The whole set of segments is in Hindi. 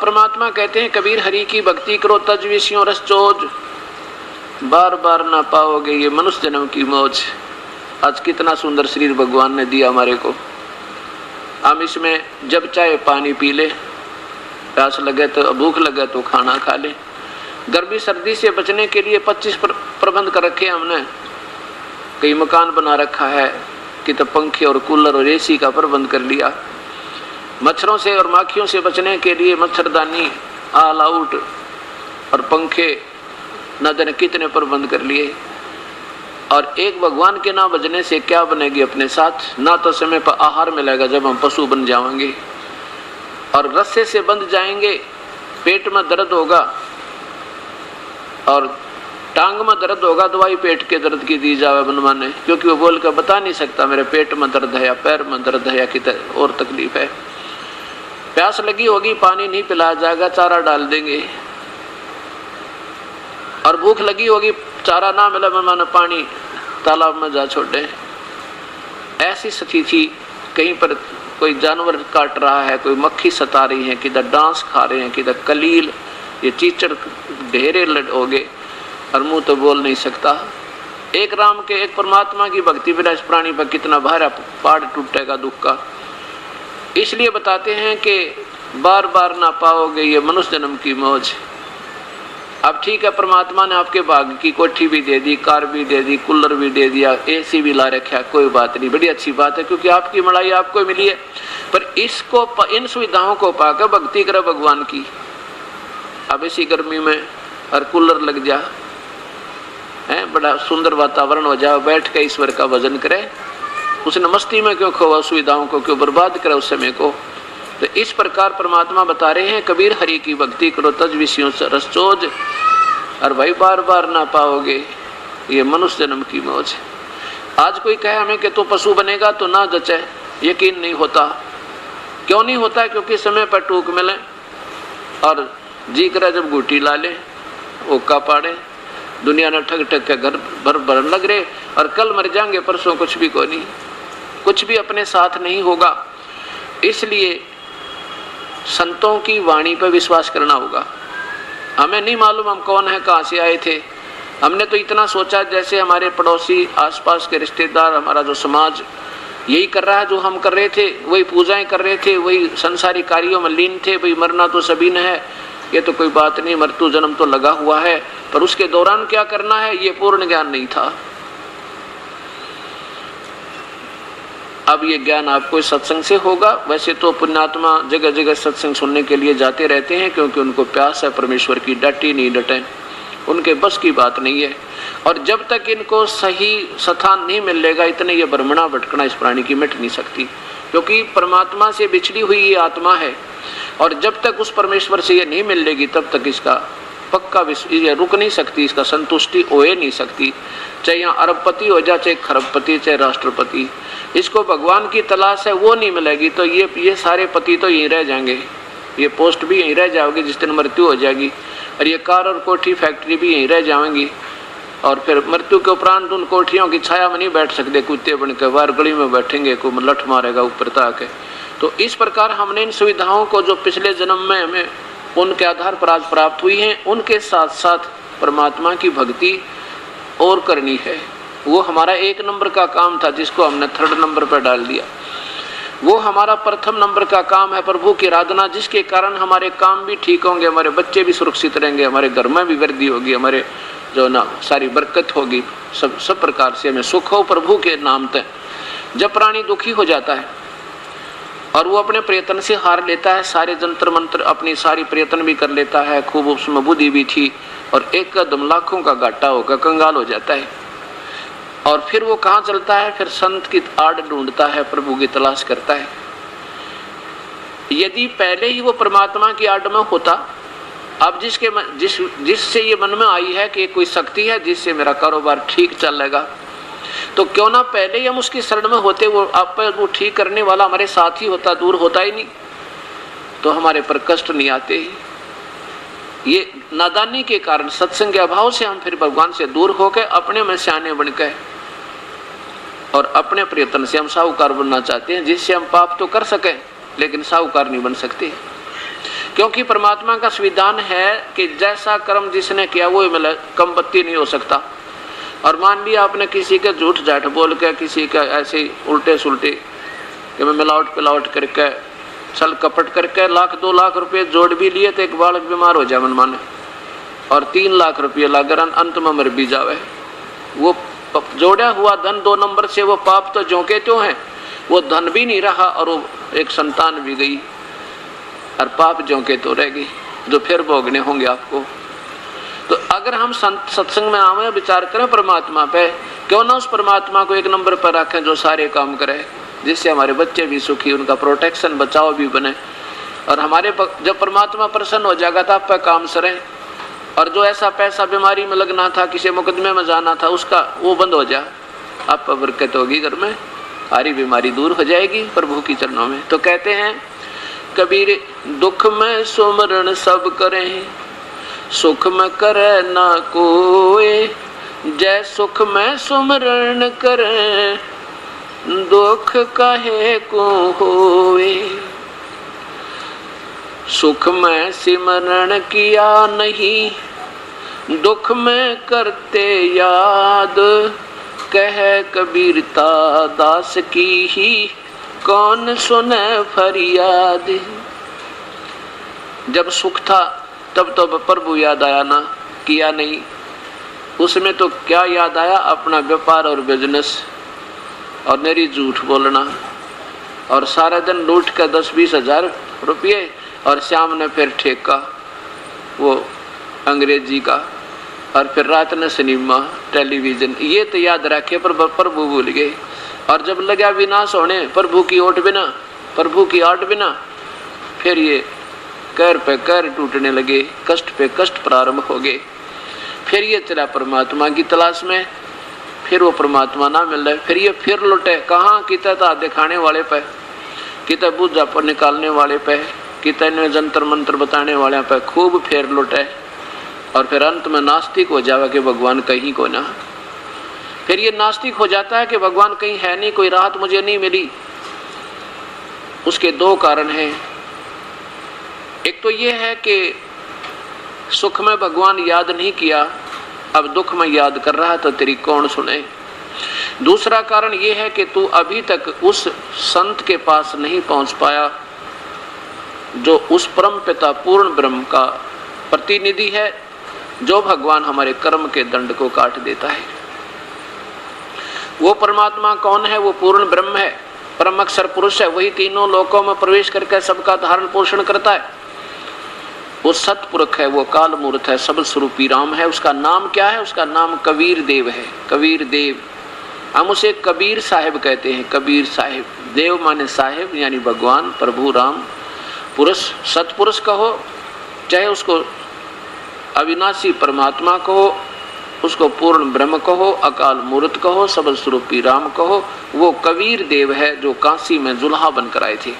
परमात्मा कहते हैं कबीर हरि की भक्ति करो तज विषयों रस चोज, बार बार ना पाओगे ये मनुष्य जन्म की मौज। आज कितना सुंदर शरीर भगवान ने दिया हमारे को, हम इसमें जब चाहे पानी पी ले, प्यास लगे तो भूख लगे तो खाना खा ले। गर्मी सर्दी से बचने के लिए 25 प्रबंध कर रखे हमने, कई मकान बना रखा है कि तो पंखे और कूलर और एसी का प्रबंध कर लिया। मच्छरों से और माखियों से बचने के लिए मच्छरदानी, ऑल आउट और पंखे न जाने कितने प्रबंध कर लिए। और एक भगवान के ना बजने से क्या बनेगी अपने साथ, ना तो समय पर आहार मिलेगा जब हम पशु बन जाएंगे, और रस्से से बंध जाएंगे, पेट में दर्द होगा और टांग में दर्द होगा, दवाई पेट के दर्द की दी जावे बनवाने, क्योंकि वो बोल कर बता नहीं सकता मेरे पेट में दर्द है या पैर में दर्द है या किधर और तकलीफ है। प्यास लगी होगी, पानी नहीं पिलाया जाएगा, चारा डाल देंगे। और भूख लगी होगी, चारा ना मिला मनमाना पानी तालाब में जा छोड़े। ऐसी स्थिति, कहीं पर कोई जानवर काट रहा है, कोई मक्खी सता रही है, किधर डांस खा रहे हैं, किधर कलील, ये चीचड़ ढेरे हो गए और मुंह तो बोल नहीं सकता। एक राम के, एक परमात्मा की भक्ति बिना इस प्राणी पर कितना भारा पहाड़ टूटेगा दुख का। इसलिए बताते हैं कि बार बार ना पाओगे ये मनुष्य जन्म की मौज। अब ठीक है, परमात्मा ने आपके भाग्य की कोठी भी दे दी, कार भी दे दी, कूलर भी दे दिया, एसी भी ला रखा, कोई बात नहीं, बड़ी अच्छी बात है, क्योंकि आपकी मड़ाई आपको मिली है। पर इसको, इन सुविधाओं को पाकर भक्ति करे भगवान की। अब इसी गर्मी में और कूलर लग जा है, बड़ा सुंदर वातावरण हो जाए, बैठ के ईश्वर का भजन करे, उसने मस्ती में क्यों खोवा, सुविधाओं को क्यों बर्बाद करे उस समय को। तो इस प्रकार परमात्मा बता रहे हैं कबीर हरि की भक्ति करो तज विषयों से रस चोज, और भाई बार बार ना पाओगे ये मनुष्य जन्म की मौज। आज कोई कहे हमें कि तू पशु बनेगा तो ना जचे, यकीन नहीं होता। क्यों नहीं होता? क्योंकि समय पर टूक मिले और जी करे जब गुटी ला ले, ओका पाड़े, दुनिया ने ठग ठग के घर भर भर लग रहे, और कल मर जाएंगे, परसों कुछ भी कोई नहीं, कुछ भी अपने साथ नहीं होगा। इसलिए संतों की वाणी पर विश्वास करना होगा। हमें नहीं मालूम हम कौन है, कहाँ से आए थे। हमने तो इतना सोचा जैसे हमारे पड़ोसी, आसपास के रिश्तेदार, हमारा जो समाज यही कर रहा है जो हम कर रहे थे, वही पूजाएं कर रहे थे, वही संसारी कार्यों में लीन थे। भाई मरना तो सभी ने है, ये तो कोई बात नहीं, मृत्यु जन्म तो लगा हुआ है, पर उसके दौरान क्या करना है ये पूर्ण ज्ञान नहीं था। अब ये ज्ञान आपको सत्संग से होगा। वैसे तो पुण्यात्मा जगह जगह सत्संग सुनने के लिए जाते रहते हैं, क्योंकि उनको प्यास है परमेश्वर की, डटी नहीं डटे, उनके बस की बात नहीं है। और जब तक इनको सही स्थान नहीं मिलेगा, इतने ये भ्रमणा भटकना इस प्राणी की मिट नहीं सकती, क्योंकि परमात्मा से बिछड़ी हुई ये आत्मा है। और जब तक उस परमेश्वर से ये नहीं मिलेगी तब तक इसका पक्का ये रुक नहीं सकती, इसका संतुष्टि हो नहीं सकती। चाहे यहाँ अरबपति हो जाए, चाहे खरबपति, चाहे राष्ट्रपति, इसको भगवान की तलाश है, वो नहीं मिलेगी तो ये सारे पति तो यहीं रह जाएंगे, ये पोस्ट भी यहीं रह जाओगी जिस दिन मृत्यु हो जाएगी, और ये कार और कोठी फैक्ट्री भी यहीं रह जाएंगी। और फिर मृत्यु के उपरांत उन कोठियों की छाया में नहीं बैठ सकते, कुत्ते बन के बाहर गली में बैठेंगे, कोई लठ मारेगा ऊपर तक। तो इस प्रकार हमने इन सुविधाओं को जो पिछले जन्म में हमें उनके आधार पर आज प्राप्त हुई हैं, उनके साथ साथ परमात्मा की भक्ति और करनी है। वो हमारा 1 नंबर का काम था, जिसको हमने 3rd नंबर पर डाल दिया। वो हमारा प्रथम नंबर का काम है, प्रभु की आराधना, जिसके कारण हमारे काम भी ठीक होंगे, हमारे बच्चे भी सुरक्षित रहेंगे, हमारे घर में भी वृद्धि होगी, हमारे जो ना सारी बरकत होगी, सब प्रकार से हमें सुख हो प्रभु के नाम तक। जब प्राणी दुखी हो जाता है और वो अपने प्रयत्न से हार लेता है, सारे जंतर मंत्र अपनी सारी प्रयत्न भी कर लेता है, खूब उसमें बुद्धि भी थी, और एक कदम लाखों का घाटा होकर कंगाल हो जाता है। और फिर वो कहाँ चलता है? फिर संत की आड़ ढूंढता है, प्रभु की तलाश करता है। यदि पहले ही वो परमात्मा की आड़ में होता, अब जिससे ये मन में आई है कि कोई शक्ति है जिससे मेरा कारोबार ठीक चलेगा, तो क्यों ना पहले ही हम उसकी शरण में होते, वो ठीक करने वाला हमारे साथ ही होता, दूर होता ही नहीं, तो हमारे पर कष्ट नहीं आते ही। ये नादानी के कारण, सत्संग के अभाव से हम फिर भगवान से दूर होकर अपने में सियाने बन गए, और अपने प्रयत्न से हम साहूकार बनना चाहते हैं, जिससे हम पाप तो कर सकें लेकिन साहूकार नहीं बन सकते। क्योंकि परमात्मा का संविधान है कि जैसा कर्म जिसने किया वो मिले, कम बत्ती नहीं हो सकता। और मान लिया आपने किसी के झूठ झाठ बोल के, किसी का ऐसे उल्टे सुलटे कि मैं मिलावट पिलावट करके छल कपट करके 1-2 लाख रुपए जोड़ भी लिए तो एक बालक बीमार हो जाए मन माने, और 3 लाख रुपये लाकर अंत में मर भी जावे। वो जोड़ा हुआ धन 2 नंबर से वो पाप तो ज्यों के त्यों है, वो धन भी नहीं रहा और वो एक संतान भी गई और पाप ज्यों के तो रह गई, जो फिर भोगने होंगे आपको। तो अगर हम सत्संग में आवे, विचार करें परमात्मा पे, क्यों ना उस परमात्मा को एक नंबर पर रखें जो सारे काम करे, जिससे हमारे बच्चे भी सुखी, उनका प्रोटेक्शन बचाव भी बने, और हमारे जब परमात्मा प्रसन्न हो जाएगा तो आप पे काम सरें। और जो ऐसा पैसा बीमारी में लगना था, किसी मुकदमे में जाना था, उसका वो बंद हो जाए, आप पर बरकत होगी, घर में सारी बीमारी दूर हो जाएगी प्रभु की चरणों में। तो कहते हैं कबीर, दुख में सुमरण सब करें, सुख में करे ना कोई, जय सुख में सुमरण करें, दुख काहे को होए। सुख में सिमरण किया नहीं, दुख में करते याद, कह कबीरता दास की ही कौन सुने फरियाद। जब सुख था तब तो प्रभु याद आया ना, किया नहीं, उसमें तो क्या याद आया, अपना व्यापार और बिजनेस और मेरी झूठ बोलना, और सारा दिन लूट कर 10-20 हजार रुपये, और शाम ने फिर ठेका वो अंग्रेजी का, और फिर रात ने सिनेमा टेलीविजन, ये तो याद रखे पर प्रभु भूल गए। और जब लगा विनाश होने, प्रभु की ओट बिना, प्रभु की आट बिना, फिर ये कैर पे कैर टूटने लगे, कष्ट पे कष्ट प्रारंभ हो गए। फिर ये चला परमात्मा की तलाश में, फिर वो परमात्मा ना मिल रहा, फिर ये फिर लुटे कहाँ, कितना था दिखाने वाले पे, कितना बुझा पर निकालने वाले पे, कितने जंतर मंत्र बताने वाले पे खूब फेर लुटे, और फिर अंत में नास्तिक हो जावे कि भगवान कहीं को ना। फिर ये नास्तिक हो जाता है कि भगवान कहीं है नहीं, कोई राहत मुझे नहीं मिली। उसके 2 कारण हैं। एक तो ये है कि सुख में भगवान याद नहीं किया, अब दुख में याद कर रहा तो तेरी कौन सुने। दूसरा कारण ये है कि तू अभी तक उस संत के पास नहीं पहुंच पाया जो उस परम पिता पूर्ण ब्रह्म का प्रतिनिधि है, जो भगवान हमारे कर्म के दंड को काट देता है। वो परमात्मा कौन है? वो पूर्ण ब्रह्म है, परम अक्षर पुरुष है, वही तीनों लोकों में प्रवेश करके सबका धारण पोषण करता है। वो सतपुरुष है, वो काल मूर्त है, सब स्वरूपी राम है। उसका नाम क्या है? उसका नाम कबीर देव है। कबीर देव, हम उसे कबीर साहिब कहते हैं। कबीर साहिब, देव माने साहिब यानी भगवान प्रभु राम। पुरुष सतपुरुष कहो, चाहे उसको अविनाशी परमात्मा कहो, उसको पूर्ण ब्रह्म कहो, अकाल मूर्त कहो, सबल स्वरूपी राम कहो, वो कबीर देव है जो काशी में जुल्हा बनकर आए थे।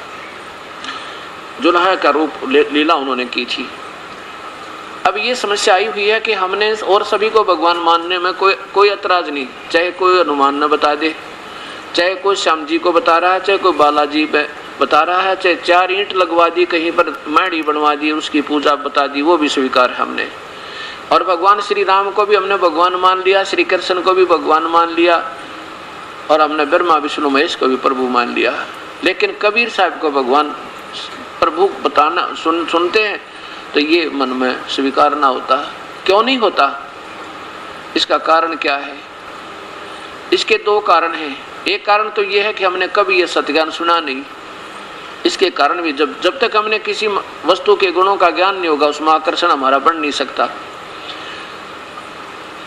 जुल्हा का रूप लीला उन्होंने की थी। अब ये समस्या आई हुई है कि हमने और सभी को भगवान मानने में कोई एतराज नहीं, चाहे कोई हनुमान न बता दे, चाहे कोई श्याम जी को बता रहा है, चाहे कोई बालाजी बता रहा है, चाहे 4 ईंट लगवा दी, कहीं पर महड़ी बनवा दी, उसकी पूजा बता दी, वो भी स्वीकार है हमने। और भगवान श्री राम को भी हमने भगवान मान लिया, श्री कृष्ण को भी भगवान मान लिया, और हमने ब्रह्मा विष्णु महेश को भी प्रभु मान लिया। लेकिन कबीर साहब को भगवान प्रभु बताना सुनते हैं तो ये मन में स्वीकार ना होता। क्यों नहीं होता? इसका कारण क्या है? इसके 2 कारण हैं। एक कारण तो ये है कि हमने कभी ये सत्य सुना नहीं। इसके कारण भी जब तक हमने किसी वस्तु के गुणों का ज्ञान नहीं होगा, उसमें आकर्षण हमारा बढ़ नहीं सकता।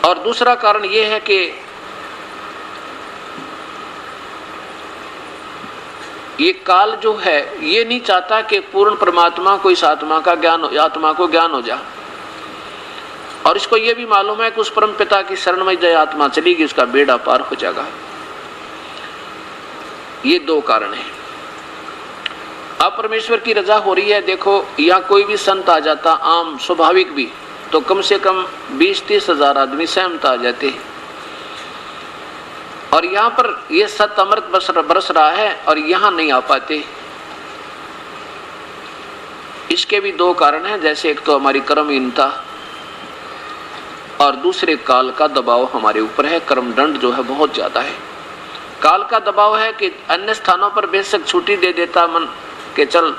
और दूसरा कारण ये है कि ये काल जो है ये नहीं चाहता कि पूर्ण परमात्मा को, इस आत्मा का ज्ञान, आत्मा को ज्ञान हो जा। और इसको ये भी मालूम है कि उस परम पिता की शरण में जय आत्मा चलेगी, उसका बेड़ा पार हो जाएगा। ये 2 कारण हैं। अब परमेश्वर की रजा हो रही है। देखो, यहाँ कोई भी संत आ जाता, आम स्वाभाविक भी, तो कम से कम 20-30 हजार आदमी सहमत आ जाते हैं। और यहाँ पर ये सत्य अमृत बरस रहा है और यहाँ नहीं आ पाते। इसके भी दो कारण हैं, जैसे एक तो हमारी कर्महीनता और दूसरे काल का दबाव हमारे ऊपर है। कर्मदंड जो है बहुत ज्यादा है। काल का दबाव है कि अन्य स्थानों पर बेशक छुट्टी दे देता मन के चल,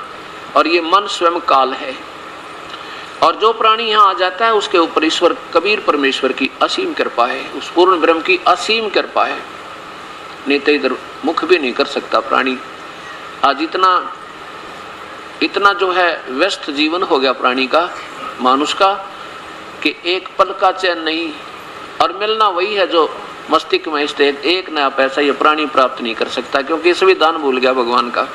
और ये मन स्वयं काल है, और जो प्राणी यहाँ आ जाता है उसके ऊपर ईश्वर कबीर परमेश्वर की असीम कृपा है, उस पूर्ण ब्रह्म की असीम कृपा है। नहीं तो इधर मुख भी नहीं कर सकता प्राणी। आज इतना जो है व्यस्त जीवन हो गया प्राणी का, मानुष का, कि एक पल का चैन नहीं, और मिलना वही है जो मस्तिष्क में स्थित एक नया पैसा ये प्राणी प्राप्त नहीं कर सकता, क्योंकि संविधान भूल गया भगवान का।